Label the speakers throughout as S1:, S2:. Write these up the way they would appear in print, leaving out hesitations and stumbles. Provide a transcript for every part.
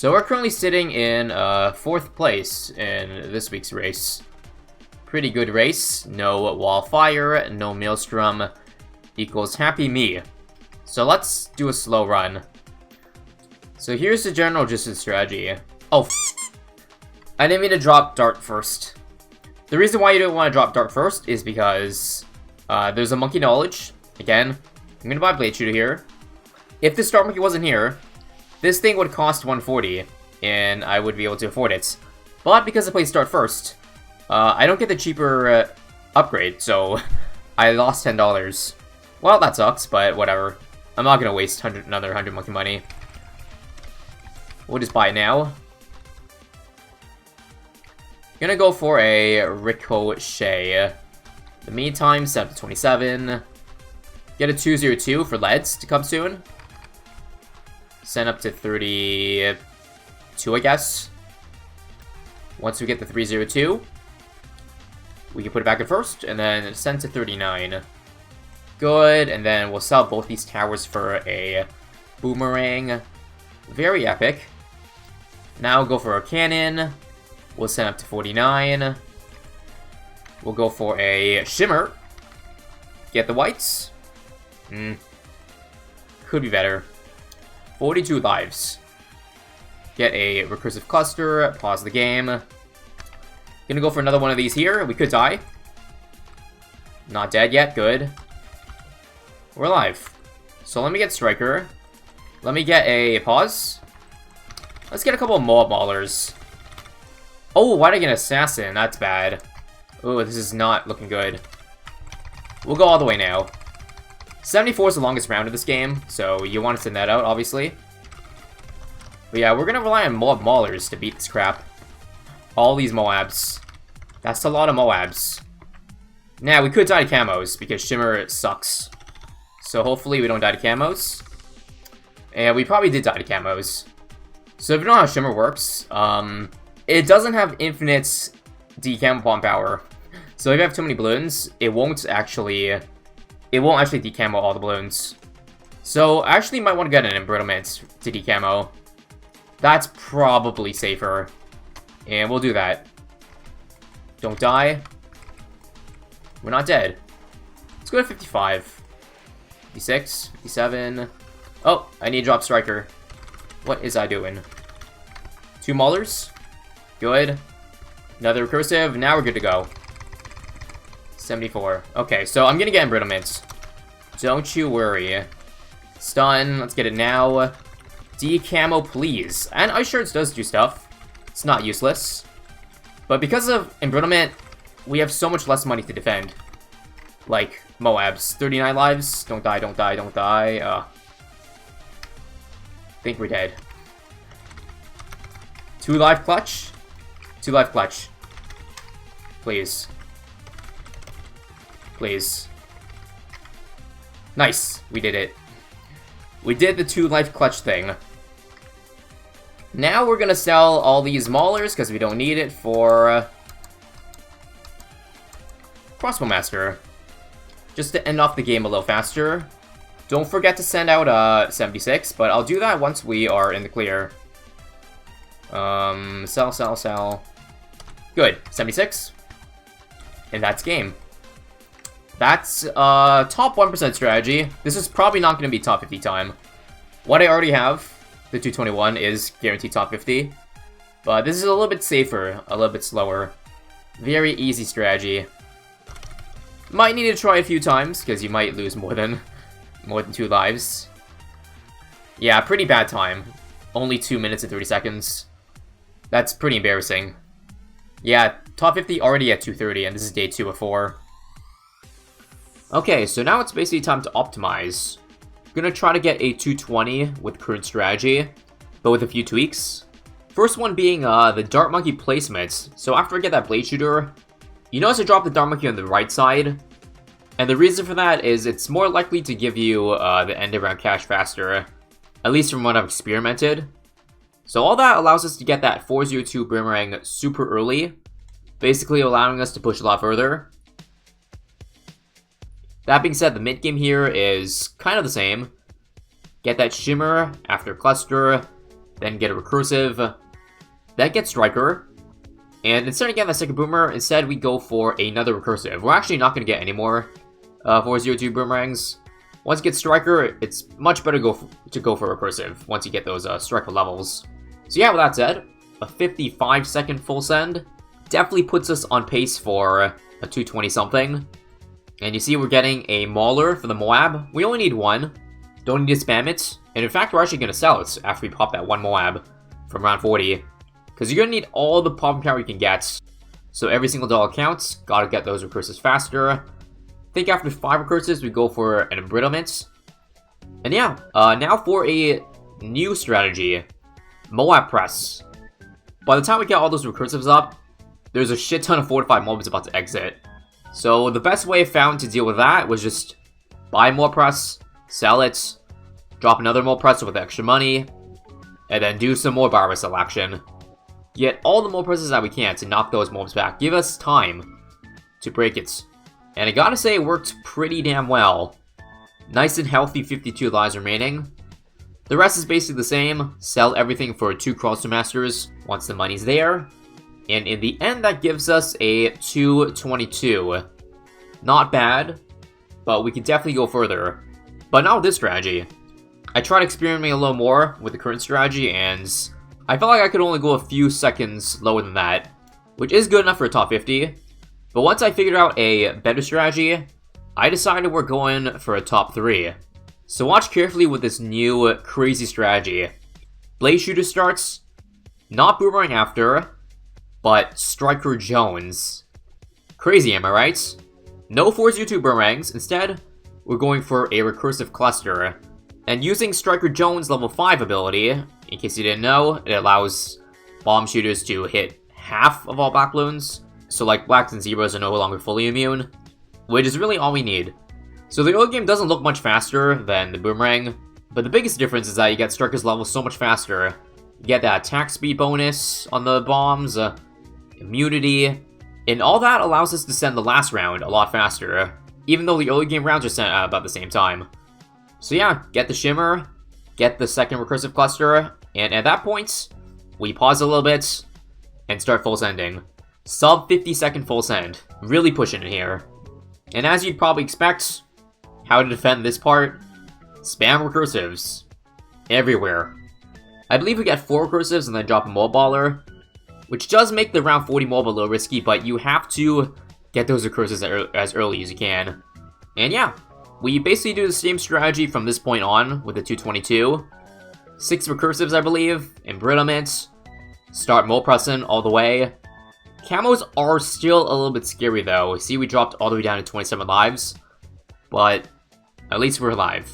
S1: So we're currently sitting in 4th place in this week's race. Pretty good race. No Wallfire, no Maelstrom, equals happy me. So let's do a slow run. So here's the general gist of the strategy. Oh, I didn't mean to drop Dart first. The reason why you don't want to drop Dart first is because there's a Monkey Knowledge. Again, I'm going to buy Blade Shooter here. If this Dart Monkey wasn't here, this thing would cost 140, and I would be able to afford it. But because I played Start first, I don't get the cheaper upgrade, so I lost $10. Well, that sucks, but whatever. I'm not going to waste another 100 monkey money. We'll just buy it now. Gonna go for a Ricochet. In the meantime, set up to 27. Get a 202 for leads to come soon. Send up to 32, I guess. Once we get the 302, we can put it back in first, and then send to 39. Good, and then we'll sell both these towers for a boomerang. Very epic. Now we'll go for a cannon. We'll send up to 49. We'll go for a shimmer. Get the whites. Could be better. 42 lives. Get a recursive cluster. Pause the game. Gonna go for another one of these here. We could die. Not dead yet. Good. We're alive. So let me get Striker. Let me get a pause. Let's get a couple of Moab Maulers. Oh, why did I get an Assassin? That's bad. Oh, this is not looking good. We'll go all the way now. 74 is the longest round of this game, so you want to send that out, obviously. But yeah, we're going to rely on Moab Maulers to beat this crap. All these Moabs. That's a lot of Moabs. Now, we could die to camos, because Shimmer sucks. So hopefully we don't die to camos. And we probably did die to camos. So if you don't know how Shimmer works, it doesn't have infinite decamo bomb power. So if you have too many balloons, it won't actually decamo all the balloons. So I actually might want to get an embrittlement to decamo. That's probably safer. And we'll do that. Don't die. We're not dead. Let's go to 55. 56, 57. Oh, I need to drop Striker. What is I doing? 2 Maulers. Good. Another recursive. Now we're good to go. 74. Okay, so I'm gonna get embrittlement. Don't you worry. Stun. Let's get it now. Decamo, please. And Ice Shards does do stuff. It's not useless. But because of embrittlement, we have so much less money to defend. Like, Moabs. 39 lives. Don't die, don't die, don't die. Think we're dead. 2 life clutch. 2 life clutch. Please. Please. Nice. We did it. We did the 2 life clutch thing. Now we're gonna sell all these Maulers because we don't need it for Crossbow Master. Just to end off the game a little faster. Don't forget to send out 76, but I'll do that once we are in the clear. Sell, sell, sell. Good. 76. And that's game. That's top 1% strategy. This is probably not going to be top 50 time. What I already have, the 221, is guaranteed top 50. But this is a little bit safer, a little bit slower. Very easy strategy. Might need to try a few times, because you might lose more than 2 lives. Yeah, pretty bad time. Only 2 minutes and 30 seconds. That's pretty embarrassing. Yeah, top 50 already at 230, and this is day 2 of 4. Okay, so now it's basically time to optimize. I'm gonna try to get a 220 with current strategy, but with a few tweaks. First one being the Dart Monkey placement. So after I get that Blade Shooter, you notice I drop the Dart Monkey on the right side. And the reason for that is it's more likely to give you the end around cash faster. At least from what I've experimented. So all that allows us to get that 402 Boomerang super early. Basically allowing us to push a lot further. That being said, the mid game here is kind of the same. Get that Shimmer after Cluster. then get a recursive, then get striker, and instead of getting that second boomer, instead we go for another recursive. We're actually not going to get any more 402 boomerangs. Once you get striker, it's much better to go for recursive once you get those striker levels. So yeah, with that said, a 55-second full send definitely puts us on pace for a 220 something. And you see we're getting a Mauler for the Moab. We only need one. Don't need to spam it. And in fact, we're actually going to sell it after we pop that one Moab from round 40. Because you're going to need all the popping power you can get. So every single dollar counts. Gotta get those recursives faster. I think after 5 recursives, we go for an embrittlement. And yeah, now for a new strategy. Moab Press. By the time we get all those recursives up, there's a shit ton of fortified mobs about to exit. So the best way I found to deal with that was just buy more press, sell it, drop another more press with extra money, and then do some more bar sell action. Get all the more presses that we can to knock those mobs back. Give us time to break it. And I gotta say, it worked pretty damn well. Nice and healthy 52 lives remaining. The rest is basically the same. Sell everything for 2 Crossbow Masters once the money's there. And in the end, that gives us a 222. Not bad, but we could definitely go further. But not with this strategy. I tried experimenting a little more with the current strategy, and I felt like I could only go a few seconds lower than that, which is good enough for a top 50. But once I figured out a better strategy, I decided we're going for a top 3. So watch carefully with this new crazy strategy. Blade Shooter starts, not Boomerang after, but Striker Jones. Crazy, am I right? No 402 boomerangs. Instead, we're going for a recursive cluster. And using Striker Jones' level 5 ability, in case you didn't know, it allows bomb shooters to hit half of all black balloons. So like blacks and zebras are no longer fully immune, which is really all we need. So the early game doesn't look much faster than the boomerang, but the biggest difference is that you get Striker's level so much faster. You get that attack speed bonus on the bombs, immunity, and all that allows us to send the last round a lot faster, even though the early game rounds are sent at about the same time. So yeah, get the shimmer, get the second recursive cluster, and at that point, we pause a little bit and start full sending. Sub 50-second full send, really pushing it here. And as you'd probably expect, how to defend this part, spam recursives everywhere. I believe we get 4 recursives and then drop a mob baller, which does make the round 40 mob a little risky, but you have to get those recursives as early as you can. And yeah, we basically do the same strategy from this point on with the 222. 6 recursives, I believe, embrittlement, start mob pressing all the way. Camos are still a little bit scary though. See, we dropped all the way down to 27 lives, but at least we're alive.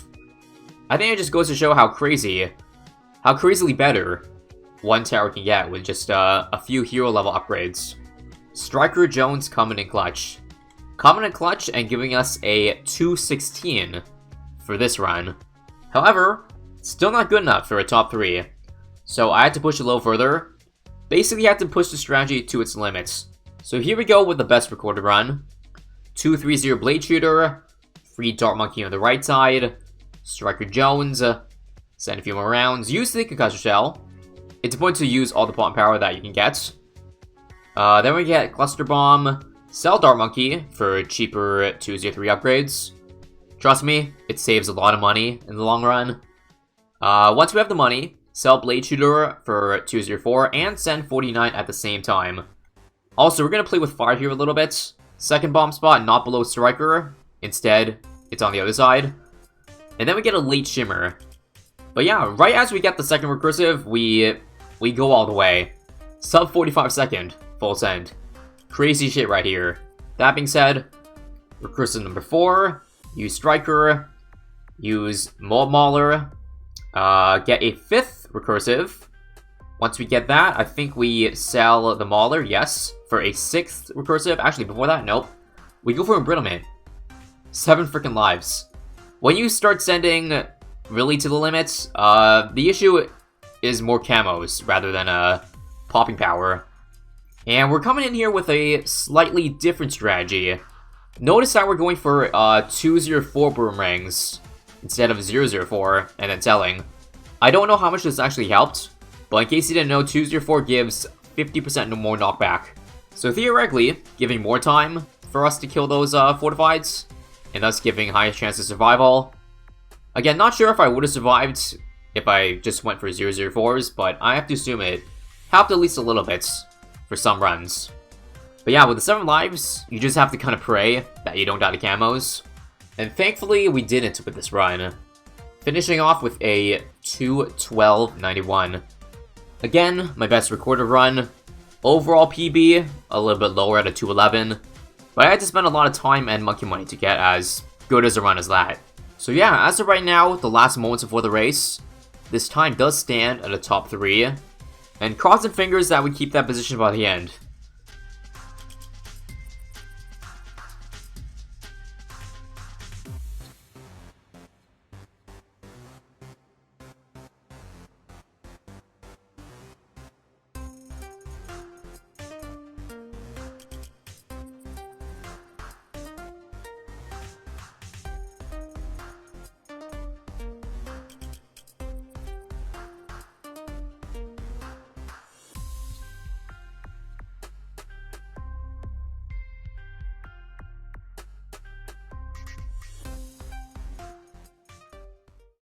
S1: I think it just goes to show how crazily better one tower can get with just a few hero level upgrades. Striker Jones coming in clutch. Coming in clutch and giving us a 216 for this run. However, still not good enough for a top 3. So I had to push a little further. Basically had to push the strategy to its limits. So here we go with the best recorded run. 230 Blade Shooter, free Dart Monkey on the right side, Striker Jones, send a few more rounds, use the Concussor Shell. It's important to use all the pop power that you can get. Then we get Cluster Bomb, sell Dart Monkey for cheaper 203 upgrades. Trust me, it saves a lot of money in the long run. Once we have the money, sell Blade Shooter for 204 and send 49 at the same time. Also, we're going to play with fire here a little bit. Second bomb spot, not below Striker. Instead, it's on the other side. And then we get a late Shimmer. But yeah, right as we get the second recursive, we go all the way. Sub 45 second, full send. Crazy shit right here. That being said, recursive number 4, use Striker, use Mob Mauler, get a 5th recursive. Once we get that, I think we sell the Mauler, yes, for a 6th recursive. Actually, before that, nope. We go for Embrittlement. 7 freaking lives. When you start sending really to the limits, the issue is more camos rather than popping power. And we're coming in here with a slightly different strategy. Notice that we're going for 204 boomerangs instead of 004 and then selling. I don't know how much this actually helped, But in case you didn't know, 204 gives 50% more knockback. So theoretically, giving more time for us to kill those fortifieds, and thus giving higher chance of survival. Again, not sure if I would have survived if I just went for 004s, but I have to assume it helped at least a little bit for some runs. But yeah, with the 7 lives, you just have to kind of pray that you don't die to camos. And thankfully, we didn't with this run. Finishing off with a 2:12.91. Again, my best recorded run. Overall PB, a little bit lower at a 2:11. But I had to spend a lot of time and monkey money to get as good as a run as that. So yeah, as of right now, the last moments before the race, this time does stand at a top 3. And crossing fingers that we keep that position by the end.